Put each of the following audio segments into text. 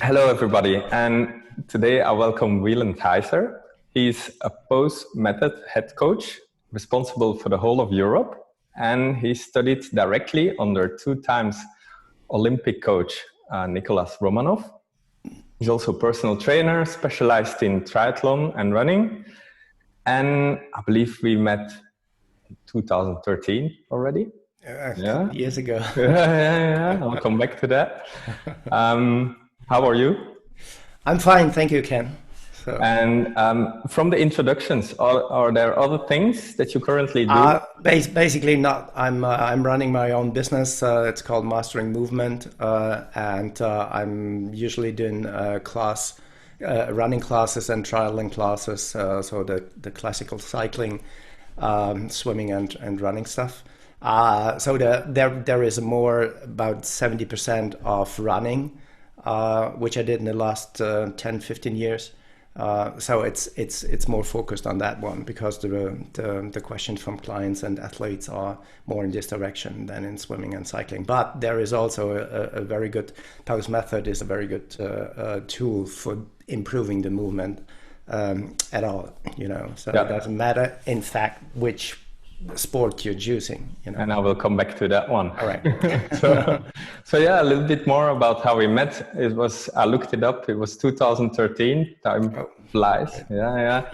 Hello, everybody. And today I welcome Wieland Heiser. He's a post-method head coach responsible for the whole of Europe. And he studied directly under two times Olympic coach Nicholas Romanov. He's also a personal trainer specialized in triathlon and running. And I believe we met in 2013 already. Years ago. Yeah. I'll come back to that. How are you? I'm fine, thank you, Ken. And from the introductions, are there other things that you currently do? Basically not. I'm running my own business. It's called Mastering Movement, and I'm usually doing running classes and triathlon classes. So the classical cycling, swimming and running stuff. So there is more about 70% of running, which I did in the last 10-15 years. So it's more focused on that one because the questions from clients and athletes are more in this direction than in swimming and cycling. But there is also a very good pose method is a very good tool for improving the movement at all. So It doesn't matter in fact which sport you're choosing. And I will come back to that one. All right. so yeah, a little bit more about how we met. I looked it up. It was 2013. Time flies. Yeah.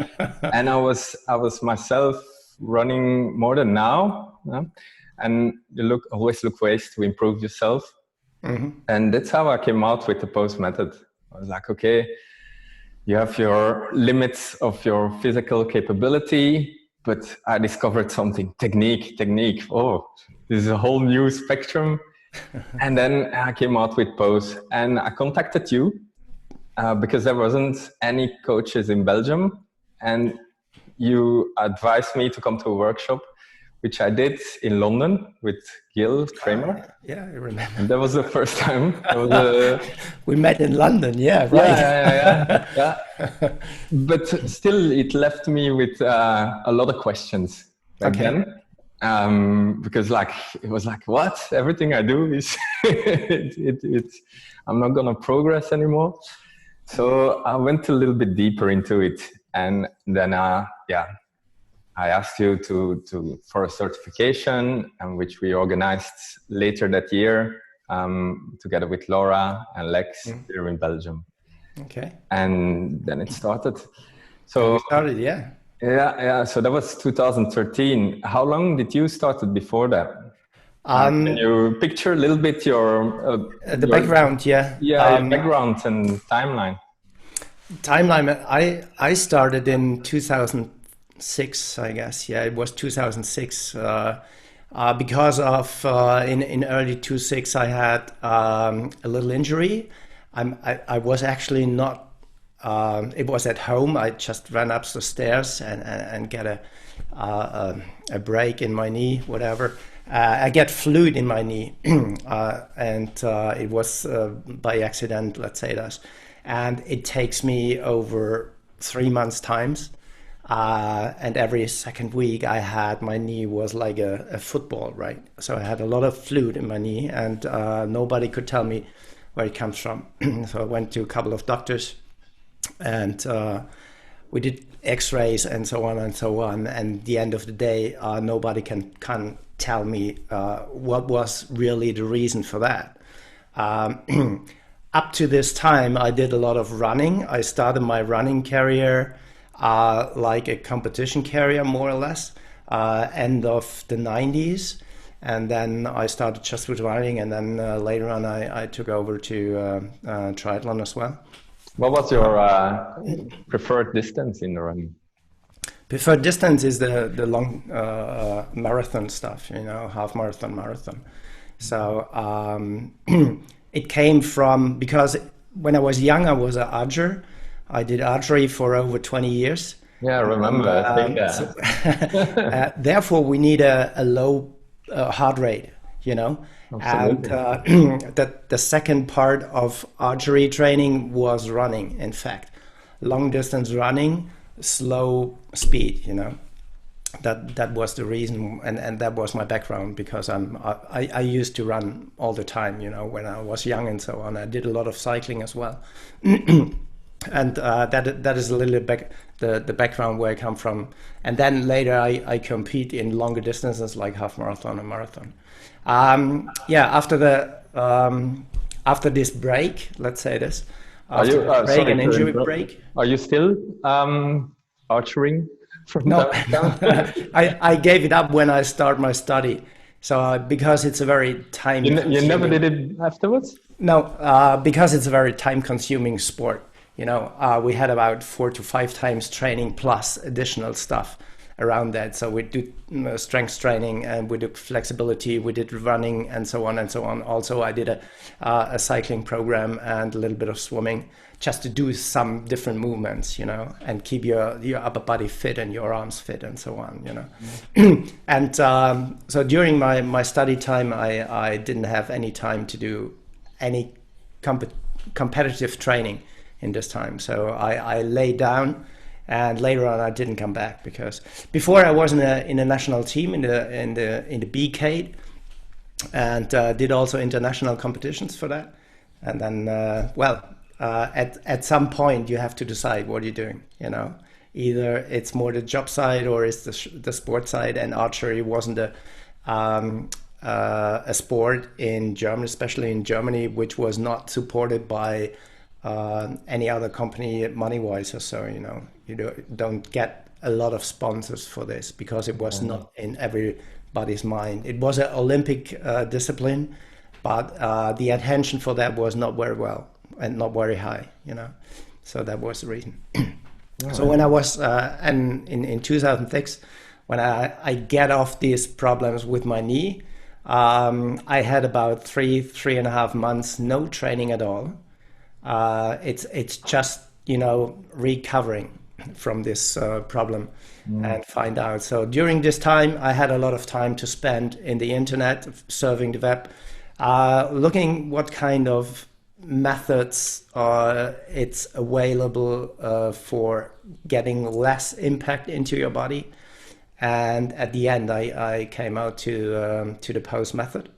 And I was myself running more than now. Yeah? And you always look ways to improve yourself. Mm-hmm. And that's how I came out with the post method. I was like, okay, you have your limits of your physical capability. But I discovered something, technique. Oh, this is a whole new spectrum. And then I came out with pose and I contacted you because there wasn't any coaches in Belgium. And you advised me to come to a workshop, which I did in London with Gil Kramer. Yeah, I remember. And that was the first time. We met in London, yeah, right. Yeah. But still, it left me with a lot of questions back then. Because it was like, what? Everything I do is, I'm not going to progress anymore. So I went a little bit deeper into it. And then, I asked you for a certification, which we organized later that year together with Laura and Lex here in Belgium. Okay. And then it started. So yeah. Yeah. So that was 2013. How long did you start before that? Can you picture a little bit your background? Yeah. Yeah, your background and timeline. I started in 2006, I guess. Yeah, it was 2006. Because of in early 2006, I had a little injury. I was actually not. It was at home. I just ran up the stairs and get a break in my knee, whatever. I get fluid in my knee, and it was by accident. Let's say that, and it takes me over 3 months times. And every second week my knee was like a football, right? So I had a lot of fluid in my knee and nobody could tell me where it comes from. So I went to a couple of doctors and we did x-rays and so on and so on. And at the end of the day, nobody can tell me what was really the reason for that. Up to this time, I did a lot of running. I started my running career like a competition carrier, more or less, end of the 90s. And then I started just with running. And then later on, I took over to triathlon as well. What was your preferred distance in the running? Preferred distance is the long marathon stuff, half marathon. So it came from, because when I was young, I was an archer. I did archery for over 20 years. Yeah, I remember. Therefore, we need a low heart rate, Absolutely. And the second part of archery training was running, in fact. Long distance running, slow speed, that was the reason, and that was my background, because I used to run all the time, when I was young and so on. I did a lot of cycling as well. And that is a little bit the background where I come from. And then later I compete in longer distances like half marathon and marathon. After this break, let's say this, after the break, an injury break. Are you still archering from No, that? I gave it up when I start my study. So because it's a very time. You never did it afterwards? No, because it's a very time-consuming sport. We had about 4 to 5 times training plus additional stuff around that. So we do strength training, and we do flexibility, we did running, and so on and so on. Also, I did a cycling program and a little bit of swimming, just to do some different movements, and keep your upper body fit and your arms fit and so on, And so during my study time, I didn't have any time to do any competitive training in this time. So I lay down, and later on I didn't come back, because before I was in a national team in the BCAD, and did also international competitions for that. And then at some point you have to decide what you're doing. Either it's more the job side or it's the sport side. And archery wasn't a sport in Germany, especially in Germany, which was not supported by any other company money-wise or so. You don't get a lot of sponsors for this, because it was not in everybody's mind. It was an Olympic discipline, but the attention for that was not very well and not very high. So that was the reason. So when I was in 2006, when I get off these problems with my knee, I had about 3.5 months no training at all. It's just recovering from this problem and find out. So during this time, I had a lot of time to spend in the internet, surfing the web, looking what kind of methods it's available for getting less impact into your body. And at the end, I came out to the pose method.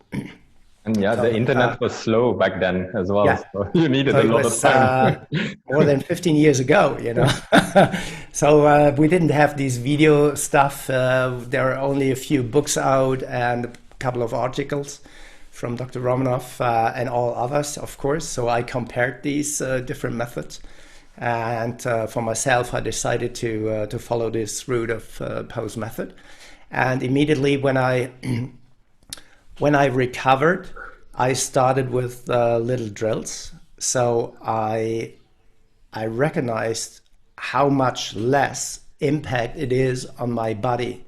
And the internet was slow back then as well. Yeah. So you needed a lot of time. More than 15 years ago, So we didn't have these video stuff. There are only a few books out and a couple of articles from Dr. Romanoff and all others, of course. So I compared these different methods. And for myself, I decided to follow this route of pose method. And immediately when I recovered, I started with little drills. So I recognized how much less impact it is on my body.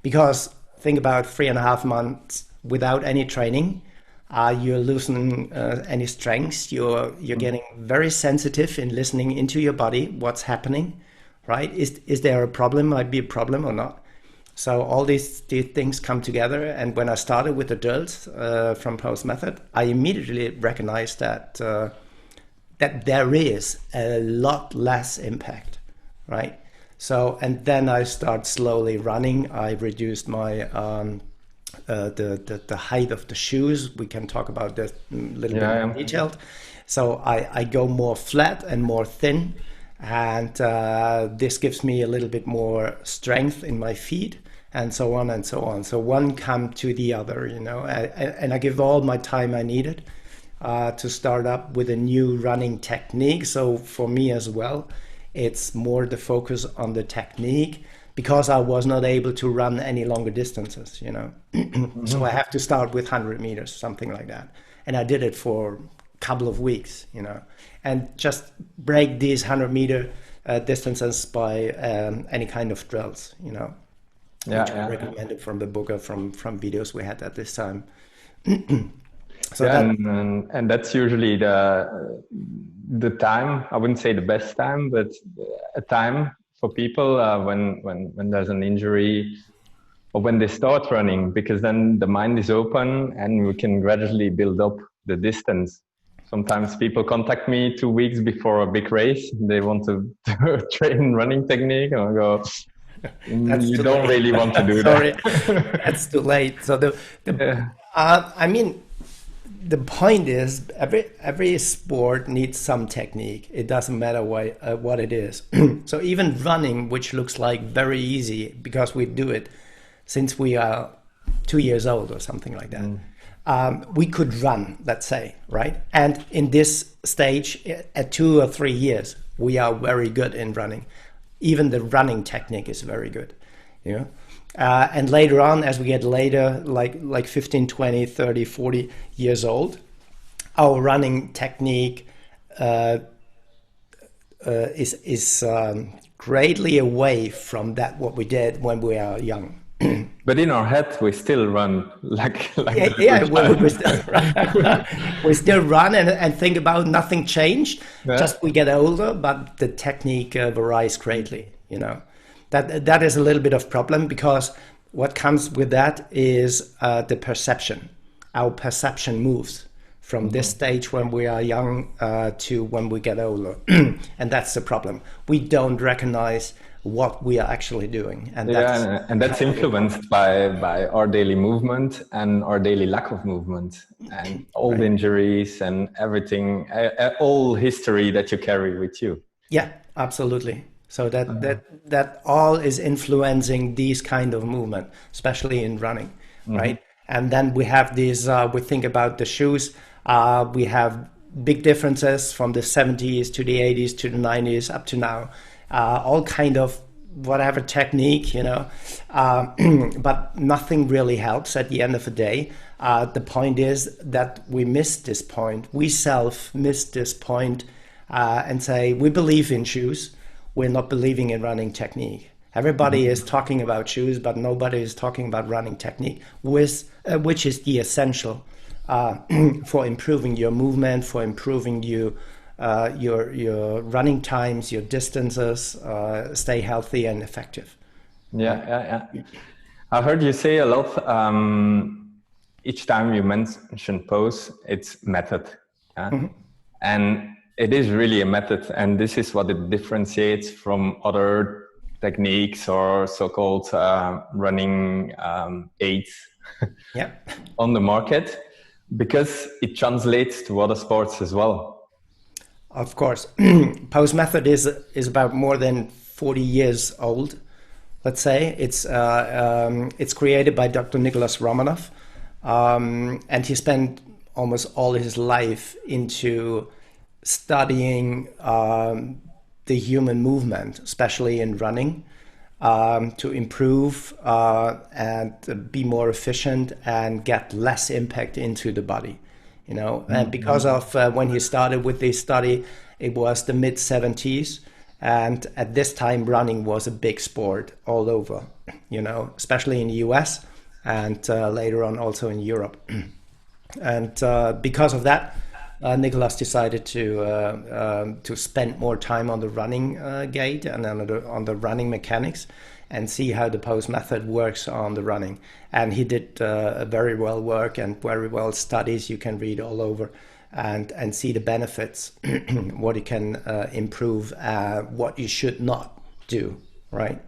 Because think about 3.5 months without any training, you're losing any strength. You're getting very sensitive in listening into your body, what's happening, right? Is there a problem? Might be a problem or not. So all these things come together. And when I started with the drills from pose method, I immediately recognized that there is a lot less impact, right? So, and then I start slowly running. I reduced my the height of the shoes. We can talk about that a little bit more detailed. So I go more flat and more thin, and this gives me a little bit more strength in my feet, and so on and so on. So one come to the other, and I give all my time I needed to start up with a new running technique. So for me as well, it's more the focus on the technique, because I was not able to run any longer distances, So I have to start with 100 meters, something like that. And I did it for a couple of weeks, and just break these 100-meter distances by any kind of drills, which I recommended from the book or from videos we had at this time. So and that's usually the time, I wouldn't say the best time, but a time for people when there's an injury or when they start running, because then the mind is open and we can gradually build up the distance. Sometimes people contact me 2 weeks before a big race. They want to train running technique, and I go, You don't really want to do Sorry, that. that's too late. So Yeah. I mean, the point is every sport needs some technique. It doesn't matter what it is. So even running, which looks like very easy because we do it since we are 2 years old or something like that. We could run, let's say, right? And in this stage, at 2 or 3 years, we are very good in running. Even the running technique is very good, you know. And later on, as we get later, like 15, 20, 30, 40 years old, our running technique is greatly away from that what we did when we are young. But in our head, we still run like Yeah, we still run and think about nothing changed. Yeah. Just we get older, but the technique varies greatly. You know, that is a little bit of problem because what comes with that is the perception. Our perception moves from this stage when we are young to when we get older, and that's the problem. We don't recognize what we are actually doing, and that's influenced by our daily movement and our daily lack of movement and old injuries and everything, all history that you carry with you. Yeah, absolutely. So that all is influencing these kind of movement, especially in running, right? And then we have these. We think about the shoes. We have big differences from the 70s to the 80s to the 90s up to now. All kind of whatever technique, you know, but nothing really helps at the end of the day. The point is that we missed this point. We missed this point and say we believe in shoes. We're not believing in running technique. Everybody is talking about shoes, but nobody is talking about running technique, which is the essential for improving your movement, for improving your running times, your distances, stay healthy and effective. Yeah. I heard you say a lot. Each time you mention pose, it's method. And it is really a method. And this is what it differentiates from other techniques or so-called running aids on the market, because it translates to other sports as well. Of course. Pose method is about more than 40 years old, let's say. It's created by Dr. Nicholas Romanov, and he spent almost all his life into studying the human movement, especially in running, to improve and be more efficient and get less impact into the body. You know, and because of when he started with this study, it was the mid-70s, and at this time running was a big sport all over, you know, especially in the US and later on also in Europe. And because of that, Nicholas decided to spend more time on the running gait and on the running mechanics and see how the pose method works on the running. And he did very well work and very well studies you can read all over and see the benefits, what you can improve, what you should not do, right?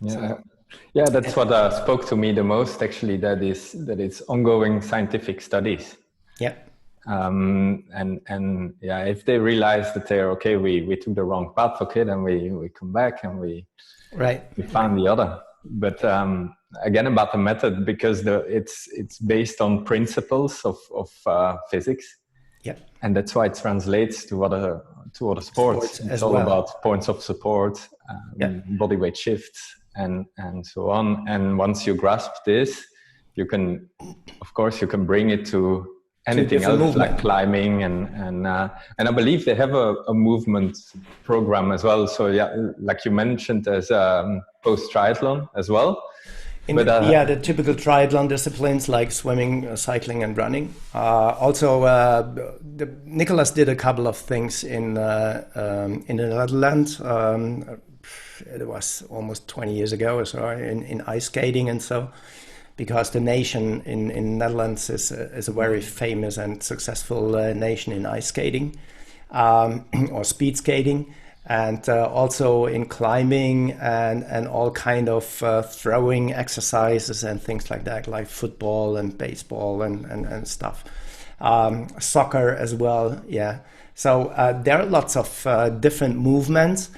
Yeah, that's what spoke to me the most, actually, that it's ongoing scientific studies. Yeah. And if they realize that they're okay, we took the wrong path, okay, then we come back and we find the other. But again, about the method, because it's based on principles of physics. Yeah. And that's why it translates to other sports. It's all about points of support, body weight shifts, and so on. And once you grasp this, you can bring it to anything else, movement, like climbing and I believe they have a movement program as well. So like you mentioned, there's post triathlon as well. The typical triathlon disciplines like swimming, cycling, and running. Nicholas did a couple of things in the Netherlands. It was almost 20 years ago or so in ice skating and so. Because the nation in Netherlands is a very famous and successful nation in ice skating or speed skating. and also in climbing and all kind of throwing exercises and things like that, like football and baseball and stuff. Soccer as well, yeah. So there are lots of different movements.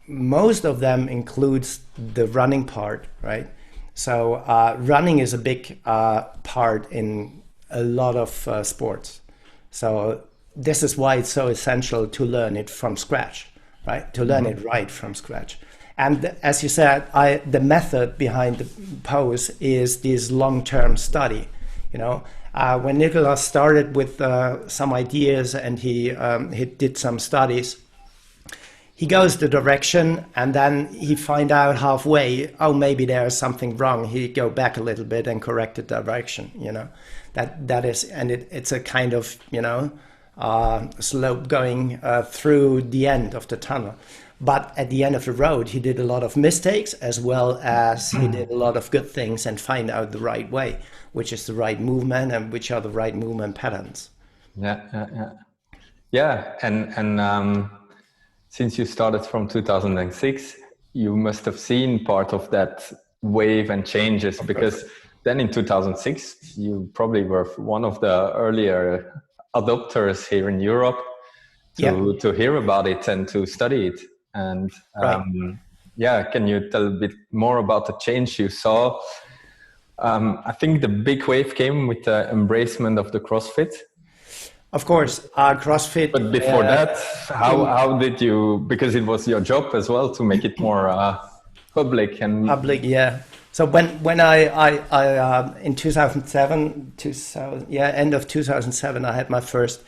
Most of them includes the running part, right? So running is a big part in a lot of sports. So this is why it's so essential to learn it from scratch, right? To learn it right from scratch. And as you said, the method behind the pose is this long-term study. You know, when Nicholas started with some ideas and he did some studies, he goes the direction and then he find out halfway, oh, maybe there's something wrong. He go back a little bit and correct the direction, you know. That is, and it's a kind of, you know, slope going through the end of the tunnel. But at the end of the road, he did a lot of mistakes as well as he did a lot of good things and find out the right way, which is the right movement and which are the right movement patterns. Yeah. And since you started from 2006, you must have seen part of that wave and changes, because then in 2006, you probably were one of the earlier adopters here in Europe to hear about it and to study it. And can you tell a bit more about the change you saw? I think the big wave came with the embracement of the CrossFit. Of course, CrossFit. But before that, how did you? Because it was your job as well to make it more public and public. Yeah. So when I in 2007, end of 2007, I had my first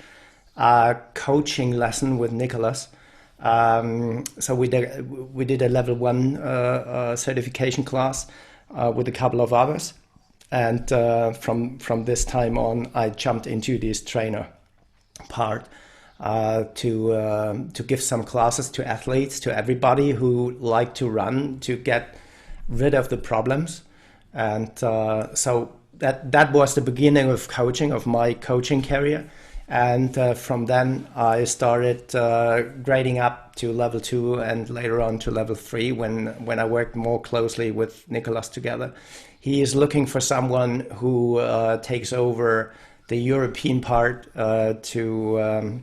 coaching lesson with Nicholas. So we did a level 1 certification class with a couple of others, and from this time on, I jumped into this trainer part to give some classes to athletes, to everybody who like to run, to get rid of the problems. And so that was the beginning of coaching, of my coaching career. And from then I started grading up to level 2 and later on to level 3 when I worked more closely with Nicholas together. He is looking for someone who takes over the European part to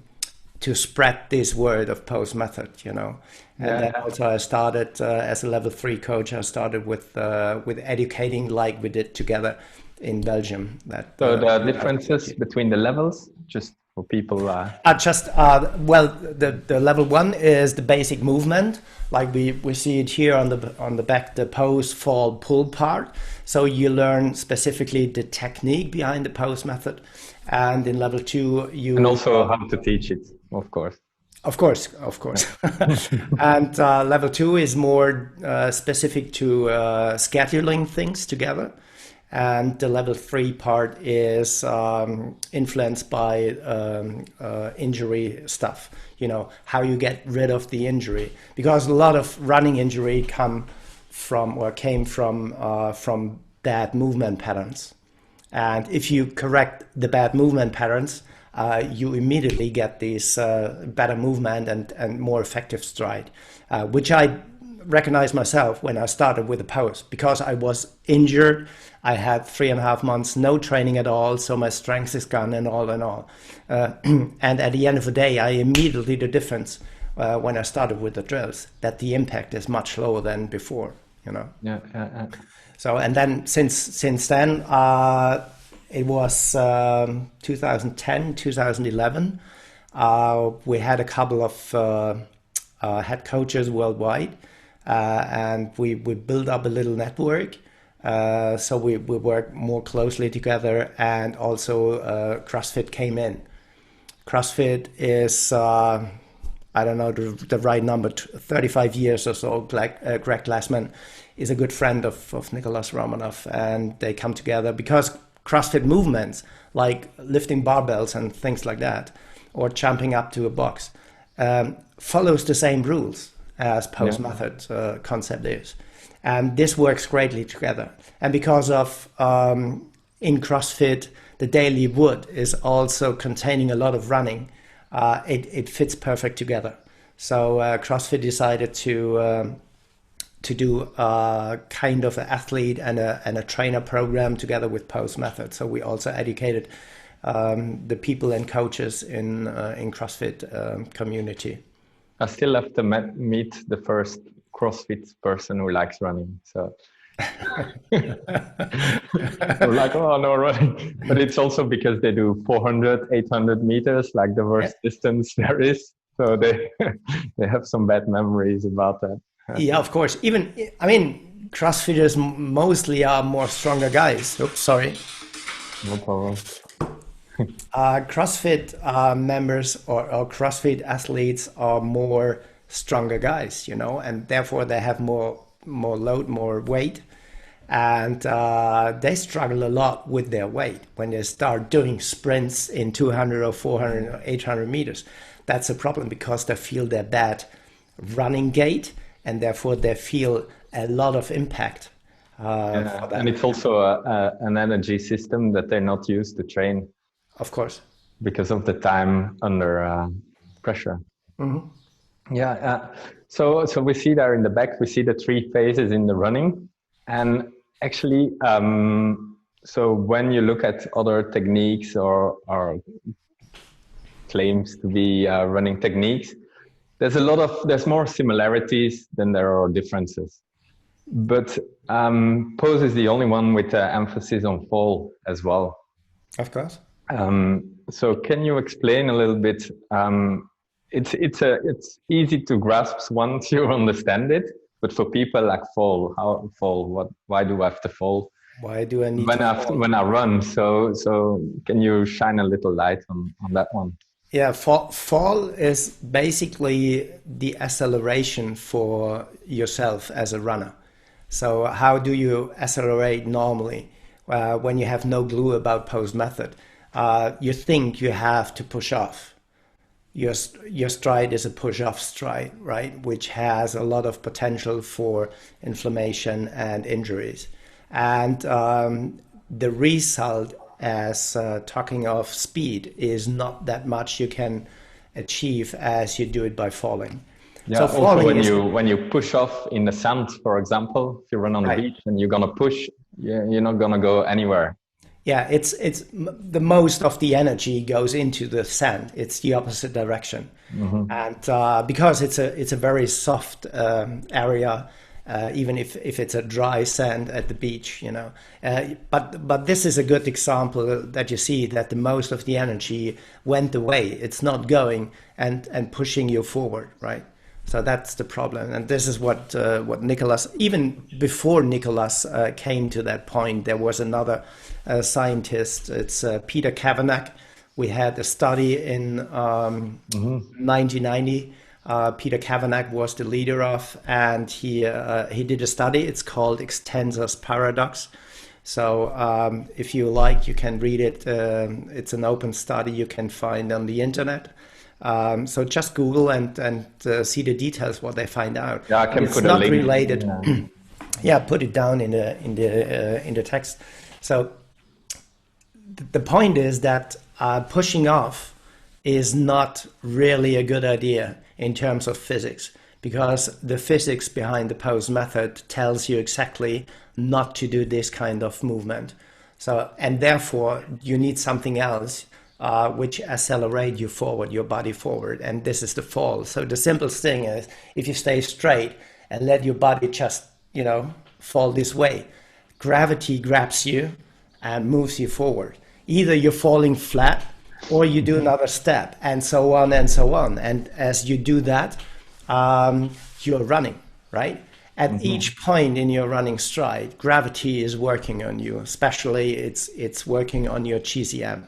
spread this word of pose method, you know. And then also I started as a level 3 coach. I started with educating like we did together in Belgium. So the differences between the levels, just for people. The level 1 is the basic movement, like we see it here on the back, the pose, fall, pull part. So you learn specifically the technique behind the pose method, and in level 2 and also how to teach it, of course. Of course. And level 2 is more specific to scheduling things together. And the level 3 part is influenced by injury stuff, you know, how you get rid of the injury. Because a lot of running injury came from bad movement patterns. And if you correct the bad movement patterns, you immediately get this better movement and more effective stride, which I recognized myself when I started with the pose, because I was injured. I had 3.5 months, no training at all, so my strength is gone and all. And at the end of the day, I immediately the difference when I started with the drills, that the impact is much lower than before, you know. So, and then since then, it was 2010, 2011. We had a couple of head coaches worldwide, and we built up a little network. So we worked more closely together, and also CrossFit came in. CrossFit is, I don't know the right number, 35 years or so. Greg Glassman is a good friend of Nicholas Romanov, and they come together because CrossFit movements like lifting barbells and things like that, or jumping up to a box, follows the same rules as pose method concept is. And this works greatly together. And because of, in CrossFit, the daily WOD is also containing a lot of running, it fits perfect together. So CrossFit decided to do a kind of an athlete and a trainer program together with Pose Method. So we also educated the people and coaches in CrossFit community. I still have to meet the first CrossFit person who likes running. So we're like, oh no, running. But it's also because they do 400, 800 meters, like the worst distance there is. So they they have some bad memories about that. Yeah, of course. Even, I mean, CrossFitters mostly are more stronger guys. Oops, sorry. No problem. CrossFit members or CrossFit athletes are more stronger guys, you know, and therefore they have more load, more weight, and they struggle a lot with their weight when they start doing sprints in 200 or 400 or 800 meters. That's a problem because they feel their bad running gait, and therefore they feel a lot of impact. For that. And it's also an energy system that they're not used to train. Of course. Because of the time under pressure. Mm-hmm. Yeah. So we see there in the back, we see the 3 phases in the running. And actually, so when you look at other techniques or claims to be running techniques, there's more similarities than there are differences. But Pose is the only one with emphasis on fall as well. Of course. So can you explain a little bit? It's easy to grasp once you understand it, but for people like why do I have to fall? Why do I need when I run? So can you shine a little light on that one? Yeah, fall is basically the acceleration for yourself as a runner. So how do you accelerate normally when you have no clue about Pose Method? You think you have to push off. Your stride is a push-off stride, right? Which has a lot of potential for inflammation and injuries. And the result, as talking of speed, is not that much you can achieve as you do it by falling. Yeah. So also when you push off in the sand, for example, if you run on the beach and you're gonna push, you're not gonna go anywhere. Yeah, it's the most of the energy goes into the sand. It's the opposite direction, and because it's a very soft area, even if it's a dry sand at the beach, you know. But this is a good example that you see that the most of the energy went away. It's not going and pushing you forward, right? So that's the problem, and this is what Nicholas. Even before Nicholas came to that point, there was another scientist. It's Peter Kavanagh. We had a study in 1990. Peter Kavanagh was the leader of, and he did a study. It's called Extensor's Paradox. So if you like, you can read it. It's an open study you can find on the internet. So just Google and see the details what they find out. Yeah, I can it's put not a link. Related. Yeah, put it down in the text. So the point is that pushing off is not really a good idea in terms of physics, because the physics behind the Pose Method tells you exactly not to do this kind of movement. So, and therefore you need something else which accelerate you forward, your body forward, and this is the fall. So the simplest thing is if you stay straight and let your body just, you know, fall this way, gravity grabs you and moves you forward. Either you're falling flat or you do another step, and so on and so on. And as you do that, you're running, right? At each point in your running stride, gravity is working on you, especially it's working on your GCM,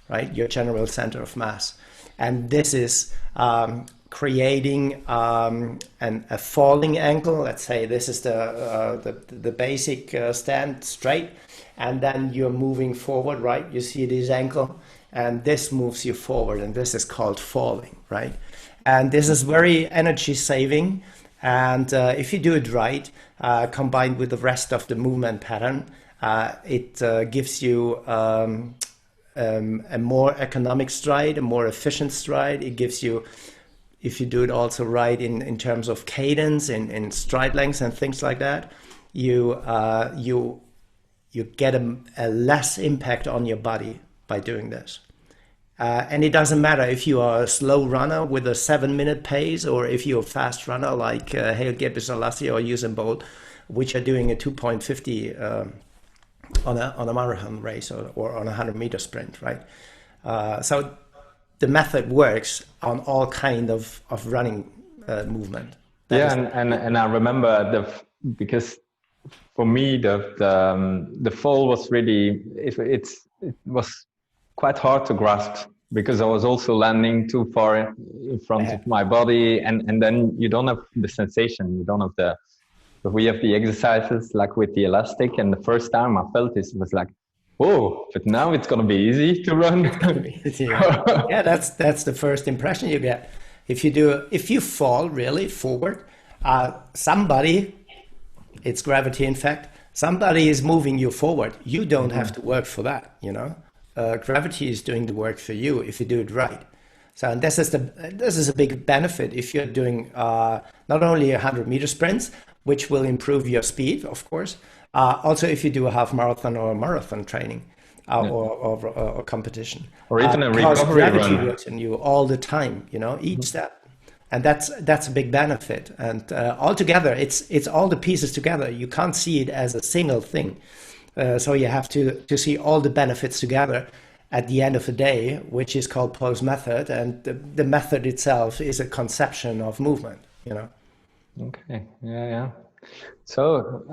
right? Your general center of mass. And this is creating a falling angle. Let's say this is the basic stand straight, and then you're moving forward, right? You see this ankle, and this moves you forward, and this is called falling, right? And this is very energy saving, and if you do it right, combined with the rest of the movement pattern, it gives you a more economic stride, a more efficient stride. It gives you if you do it also right in terms of cadence and in stride lengths and things like that, you get a less impact on your body by doing this. And it doesn't matter if you are a slow runner with a 7-minute pace, or if you're a fast runner like Haile Gebrselassie or Usain Bolt, which are doing a 2.50 on a marathon race or on a 100-meter sprint, right? So the method works on all kind of running movement. And I remember because for me the fall was really it was quite hard to grasp, because I was also landing too far in front of my body, and then you don't have the sensation, you don't have but we have the exercises like with the elastic, and the first time I felt this was like, oh, but now it's gonna be easy to run. Yeah, that's the first impression you get. If you fall really forward, somebody, it's gravity in fact, somebody is moving you forward. You don't have to work for that, you know. Gravity is doing the work for you if you do it right. So, and this is a big benefit if you're doing not only 100-meter sprints, which will improve your speed, of course. Also, if you do a half marathon or a marathon training or competition, or even a recovery run. Gravity works in you all the time, you know, each step, and that's a big benefit. And altogether, it's all the pieces together. You can't see it as a single thing. So you have to see all the benefits together at the end of the day, which is called pose method, and the method itself is a conception of movement, you know. Okay, yeah. So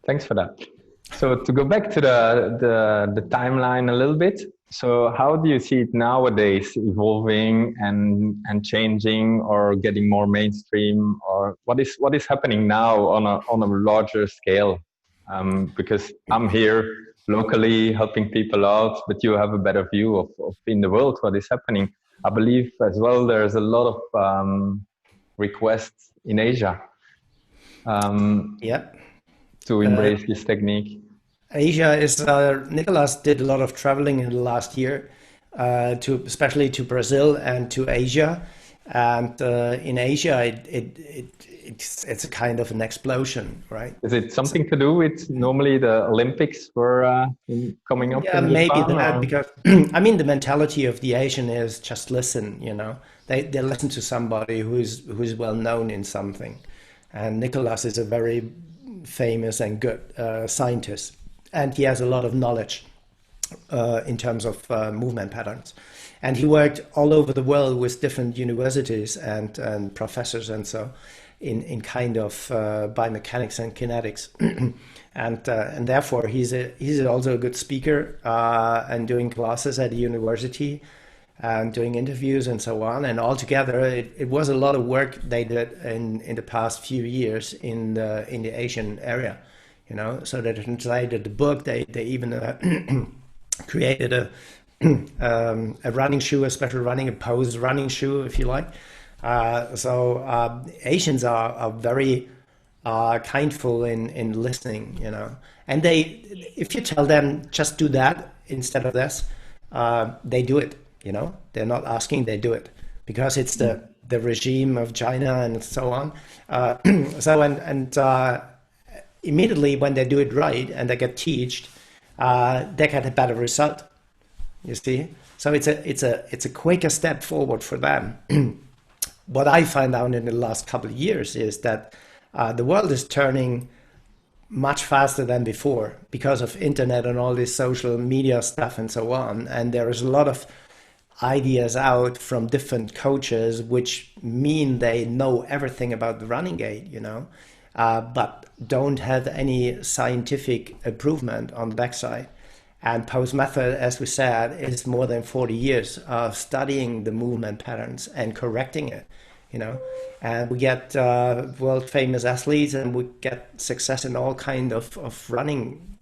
thanks for that. So to go back to the timeline a little bit, so how do you see it nowadays evolving and changing or getting more mainstream, or what is happening now on a larger scale? Because I'm here locally helping people out, but you have a better view of in the world what is happening. I believe as well there's a lot of requests in Asia to embrace this technique. Asia is Nicolas did a lot of traveling in the last year, especially to Brazil and to Asia, and in Asia it's a kind of an explosion, right? Is it something to do with normally the Olympics were coming up? Yeah, maybe that, because I mean the mentality of the Asian is just listen, you know. They listen to somebody who's well known in something, and Nicolas is a very famous and good scientist, and he has a lot of knowledge in terms of movement patterns, and he worked all over the world with different universities and professors and so in kind of biomechanics and kinetics, and therefore he's also a good speaker and doing classes at the university and doing interviews and so on. And altogether, it was a lot of work they did in the past few years in the Asian area, you know. So they translated the book. They even created a running shoe, a special a pose running shoe, if you like. So Asians are very kindful in listening, you know. And if you tell them just do that instead of this, they do it. You know, they're not asking, they do it, because it's the regime of China and so on. Immediately when they do it right and they get taught, they get a better result. You see, so it's a quicker step forward for them. What I find out in the last couple of years is that the world is turning much faster than before because of internet and all this social media stuff and so on. And there is a lot of ideas out from different coaches, which mean they know everything about the running gait, you know, but don't have any scientific improvement on the backside. And pose method, as we said, is more than 40 years of studying the movement patterns and correcting it, you know. And we get world famous athletes, and we get success in all kind of running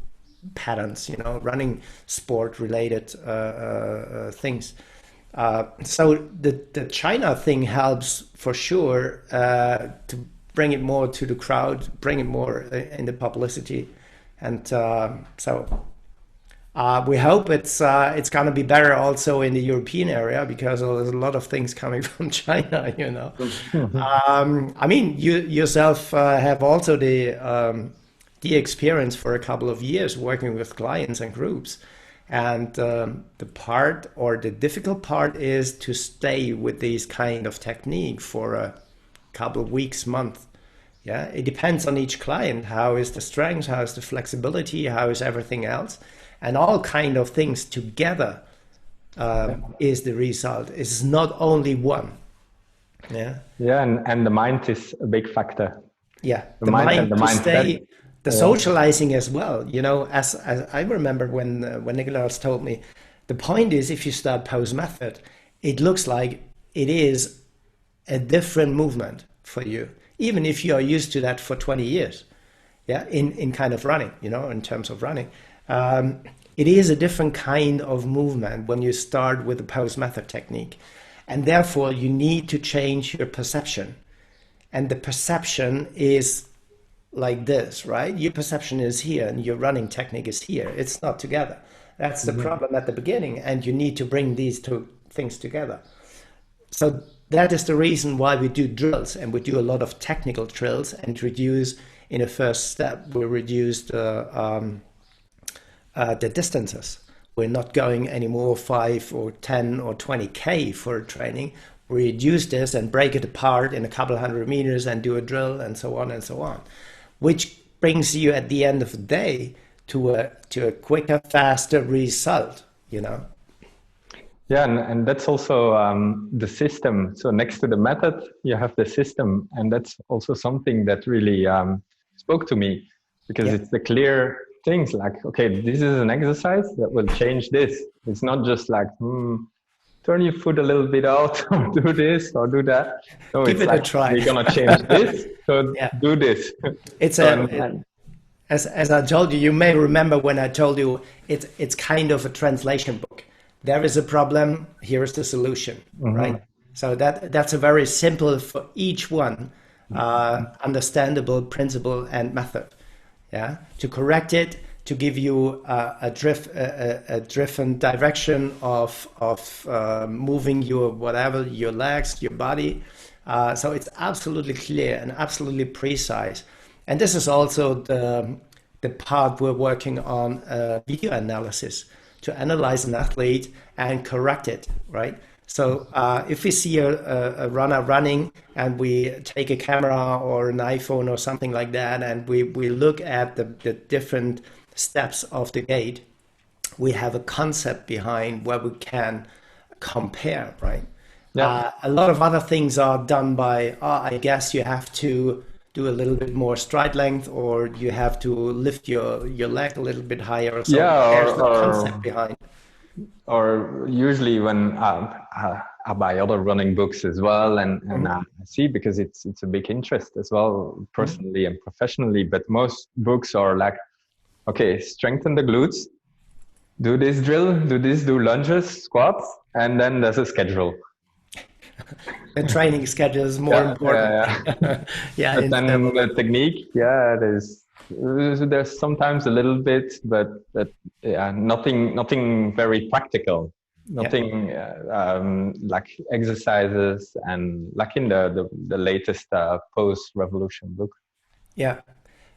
patterns, you know, running sport related things. So the China thing helps for sure to bring it more to the crowd, bring it more in the publicity, and so We hope it's going to be better also in the European area because there's a lot of things coming from China, you know. I mean, you yourself have also the experience for a couple of years working with clients and groups. And the part or the difficult part is to stay with these kind of technique for a couple of weeks, month. Yeah, it depends on each client. How is the strength? How is the flexibility? How is everything else? And all kind of things together is the result. It's not only one. Yeah. Yeah, and the mind is a big factor. Yeah, The mind and the to mindset. stay, the socializing as well. You know, as I remember when Nicholas told me, the point is if you start pose method, it looks like it is a different movement for you, even if you are used to that for 20 years. Yeah, in kind of running, you know, in terms of running. It is a different kind of movement when you start with the pose method technique. And therefore, you need to change your perception. And the perception is like this, right? Your perception is here and your running technique is here. It's not together. That's the problem at the beginning. And you need to bring these two things together. So that is the reason why we do drills, and we do a lot of technical drills and reduce, in a first step, we reduce the distances. We're not going anymore 5 or 10 or 20K for training. We reduce this and break it apart in a couple hundred meters and do a drill and so on, which brings you at the end of the day to a quicker, faster result, you know? Yeah, and that's also the system. So next to the method, you have the system. And that's also something that really spoke to me, because it's the clear things like, okay, this is an exercise that will change this. It's not just like, turn your foot a little bit out, or do this or do that. No, Give it like, a try. we're going to change this, so do this. It's as I told you, you may remember when I told you it's kind of a translation book. There is a problem, here is the solution, right? So that's a very simple for each one, understandable principle and method. Yeah, to correct it, to give you a different direction of moving your whatever, your legs, your body. So it's absolutely clear and absolutely precise. And this is also the part we're working on, video analysis, to analyze an athlete and correct it, right? So if we see a runner running and we take a camera or an iPhone or something like that, and we look at the different steps of the gait, we have a concept behind where we can compare, right? Yeah. A lot of other things are done by, I guess you have to do a little bit more stride length, or you have to lift your leg a little bit higher or something. Yeah, There's the concept behind. Or usually when I buy other running books as well, and I see, because it's a big interest as well, personally and professionally, but most books are like, okay, strengthen the glutes, do this drill, do lunges, squats, and then there's a schedule. The training schedule is more important. But then the technique, there's sometimes a little bit, but nothing very practical, nothing like exercises and like in the latest post revolution book. Yeah,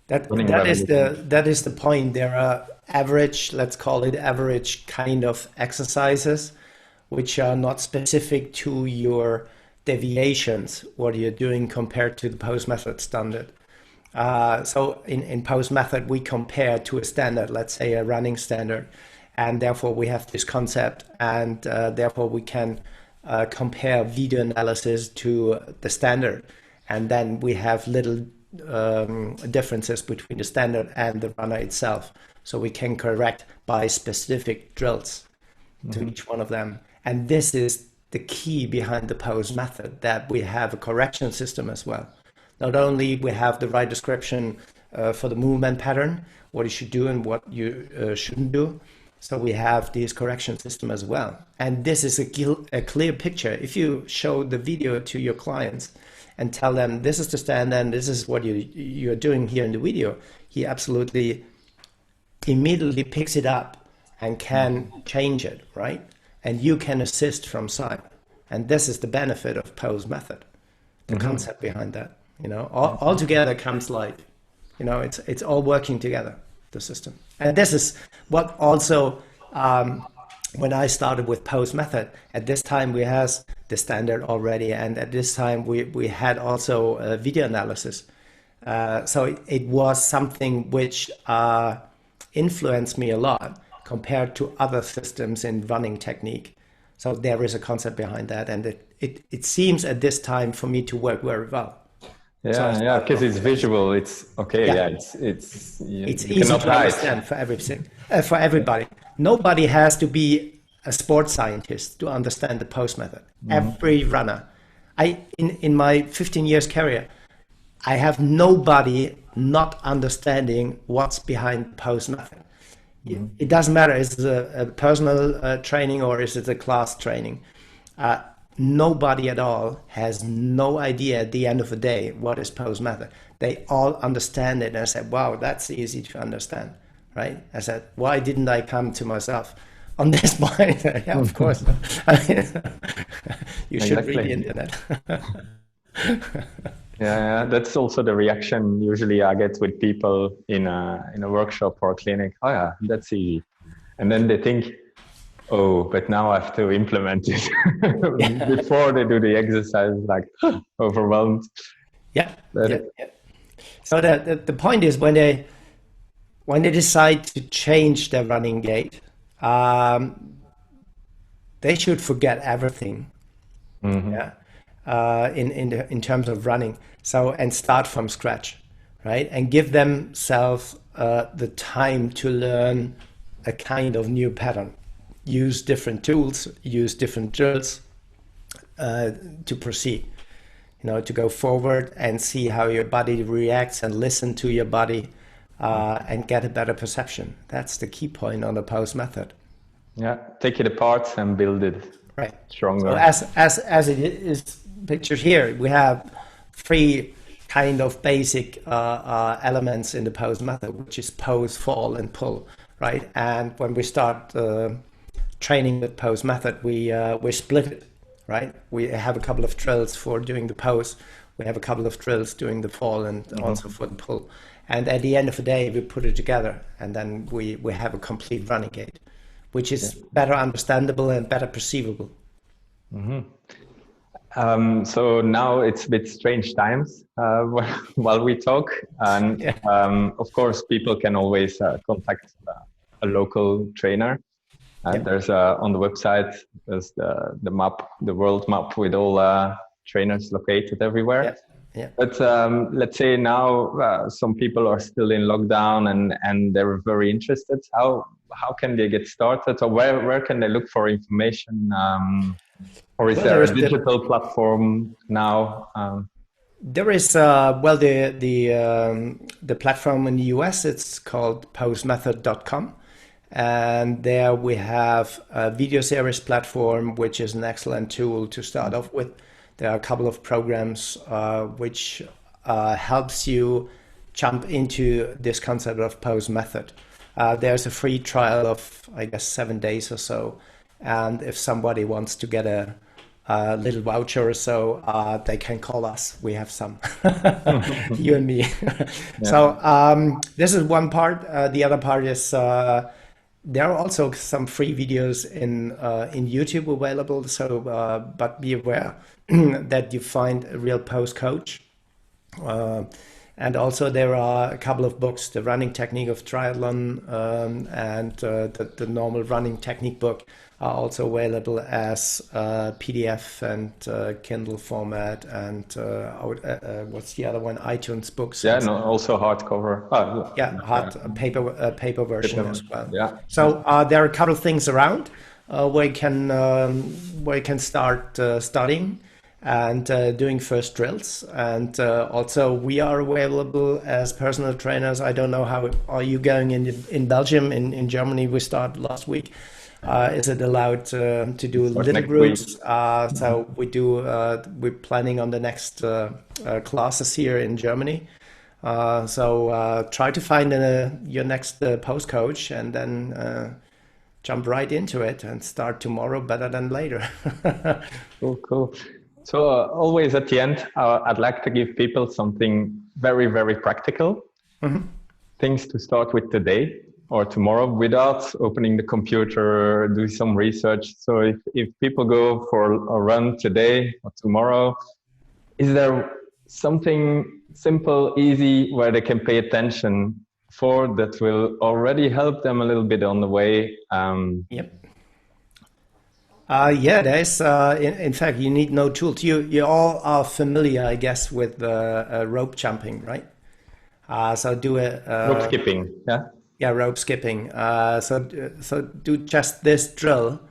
that is the point. There are average, let's call it average kind of exercises, which are not specific to your deviations, what you're doing compared to the pose method standard. So in pose method, we compare to a standard, let's say a running standard, and therefore we have this concept, and therefore we can compare video analysis to the standard, and then we have little differences between the standard and the runner itself, so we can correct by specific drills to each one of them. And this is the key behind the pose method, that we have a correction system as well. Not only we have the right description for the movement pattern, what you should do and what you shouldn't do. So we have this correction system as well. And this is a clear picture. If you show the video to your clients and tell them this is the standard and this is what you're doing here in the video, he absolutely immediately picks it up and can change it, right? And you can assist from side. And this is the benefit of pose method, the concept behind that. You know, all together comes life. You know, it's all working together, the system. And this is what also, when I started with pose method, at this time we had the standard already, and at this time we had also video analysis. So it was something which influenced me a lot compared to other systems in running technique. So there is a concept behind that, and it seems at this time for me to work very well. Yeah, because it's visual. It's okay. Yeah, it's easy to understand for everything, for everybody. Nobody has to be a sports scientist to understand the pose method. Every runner, in my 15 years career, I have nobody not understanding what's behind pose method. It doesn't matter, is it a personal training or is it a class training? Nobody at all has no idea at the end of the day what is pose method. They all understand it, and I said, wow, that's easy to understand, right? I said, why didn't I come to myself on this point? Yeah, of course. You should read the internet. Yeah, that's also the reaction usually I get with people in a workshop or a clinic. Oh yeah, that's easy. And then they think, oh, but now I have to implement it before they do the exercise, like overwhelmed. Yeah. So the point is when they decide to change their running gait, they should forget everything. Yeah. In terms of running, and start from scratch, right? And give themselves the time to learn a kind of new pattern. Use different tools, use different drills to proceed. You know, to go forward and see how your body reacts and listen to your body and get a better perception. That's the key point on the pose method. Yeah, take it apart and build it stronger. So as it is pictured here, we have 3 kind of basic elements in the pose method, which is pose, fall, and pull, right? And when we start training with pose method, we split it, right? We have a couple of drills for doing the pose. We have a couple of drills doing the fall and also for the pull. And at the end of the day, we put it together, and then we have a complete running gait, which is better understandable and better perceivable. So now it's a bit strange times while we talk, and of course people can always contact a local trainer. There's on the website there's the map, the world map with all trainers located everywhere. But let's say now some people are still in lockdown and they're very interested. How can they get started, or where can they look for information? Or is there a digital platform now? There is the platform in the US. It's called posemethod.com, and there we have a video series platform, which is an excellent tool to start off with. There are a couple of programs which helps you jump into this concept of pose method. There's a free trial of, I guess, 7 days or so. And if somebody wants to get a little voucher or so, they can call us. We have some, you and me. So this is one part. The other part is there are also some free videos in YouTube available. So, but be aware that you find a real pose coach. And also there are a couple of books, the running technique of triathlon and the normal running technique book are also available as PDF and Kindle format, and what's the other one? iTunes books. Yeah, no, also hardcover. Paper version as well. Yeah. So there are a couple of things around where you can start studying and doing first drills. And also we are available as personal trainers. I don't know how are you going in Belgium. In Germany we started last week. Is it allowed to do little groups? So we're planning on the next classes here in Germany. So try to find your next pose coach, and then jump right into it and start tomorrow better than later. Cool, cool. So always at the end, I'd like to give people something very, very practical, things to start with today or tomorrow without opening the computer, do some research. So if people go for a run today or tomorrow, is there something simple, easy, where they can pay attention for that will already help them a little bit on the way? Yep. Yeah, there's, in fact, you need no tools. You all are familiar, I guess, with rope jumping, right? So do Rope skipping, yeah? Yeah, rope skipping. So do just this drill.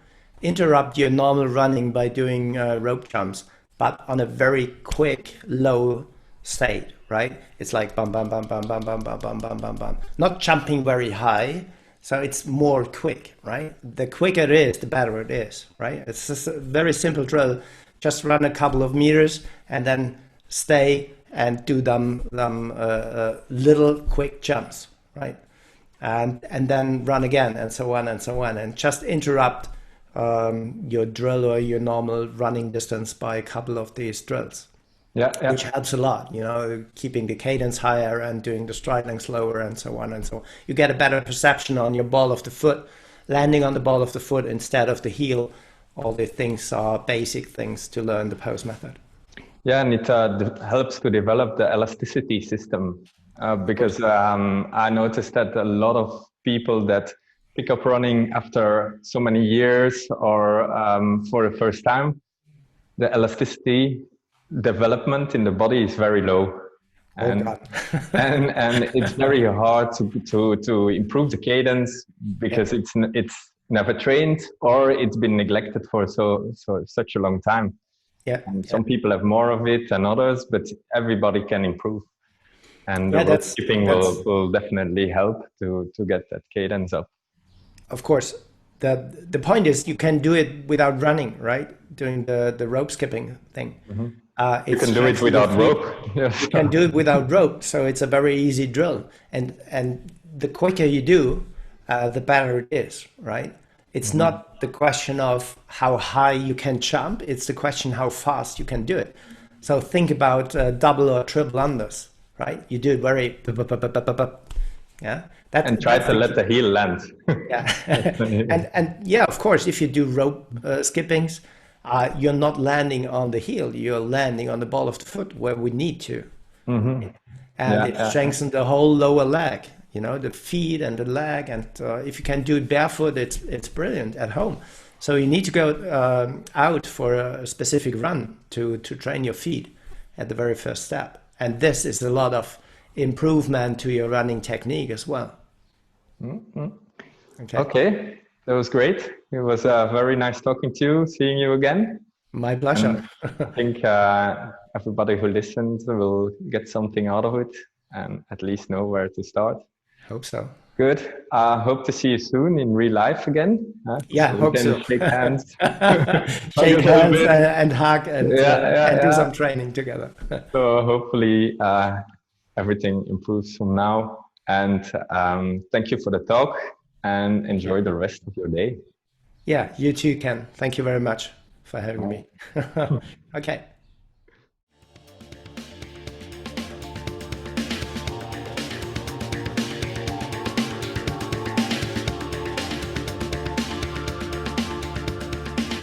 Interrupt your normal running by doing rope jumps, but on a very quick, low state, right? It's like bum, bum, bum, bum, bum, bum, bum, bum, bum, bum, bum. Not jumping very high, so it's more quick, right? The quicker it is, the better it is, right? It's just a very simple drill. Just run a couple of meters and then stay and do them little quick jumps, right? And then run again, and so on and so on, and just interrupt your drill or your normal running distance by a couple of these drills. Yeah, yeah. Which helps a lot, keeping the cadence higher and doing the stride length slower and so on and so on. You get a better perception on your ball of the foot, landing on the ball of the foot instead of the heel. All the things are basic things to learn the pose method. Yeah, and it helps to develop the elasticity system because I noticed that a lot of people that pick up running after so many years or for the first time, the elasticity development in the body is very low, and and it's very hard to improve the cadence because it's never trained or it's been neglected for such a long time. Yeah, and some people have more of it than others, but everybody can improve, and the rope skipping will definitely help to get that cadence up. Of course, the point is you can do it without running, right? Doing the rope skipping thing. You can do it without rope. You can do it without rope, so it's a very easy drill. And the quicker you do, the better it is, right? It's not the question of how high you can jump, it's the question how fast you can do it. So think about double or triple unders, right? You do it very, yeah. And try to let the heel land. Yeah. and yeah, of course, if you do rope skippings, you're not landing on the heel, you're landing on the ball of the foot where we need to. And it strengthens the whole lower leg, the feet and the leg. And if you can do it barefoot, it's brilliant at home. So you need to go out for a specific run to train your feet at the very first step. And this is a lot of improvement to your running technique as well. Okay, that was great. It was very nice talking to you, seeing you again. My pleasure. I think everybody who listens will get something out of it and at least know where to start. Hope so. Good. Hope to see you soon in real life again. Yeah, hope so. Shake hands. Shake hands and hug and do some training together. So hopefully everything improves from now. And thank you for the talk and enjoy the rest of your day. Yeah, you too, Ken. Thank you very much for having me. Okay.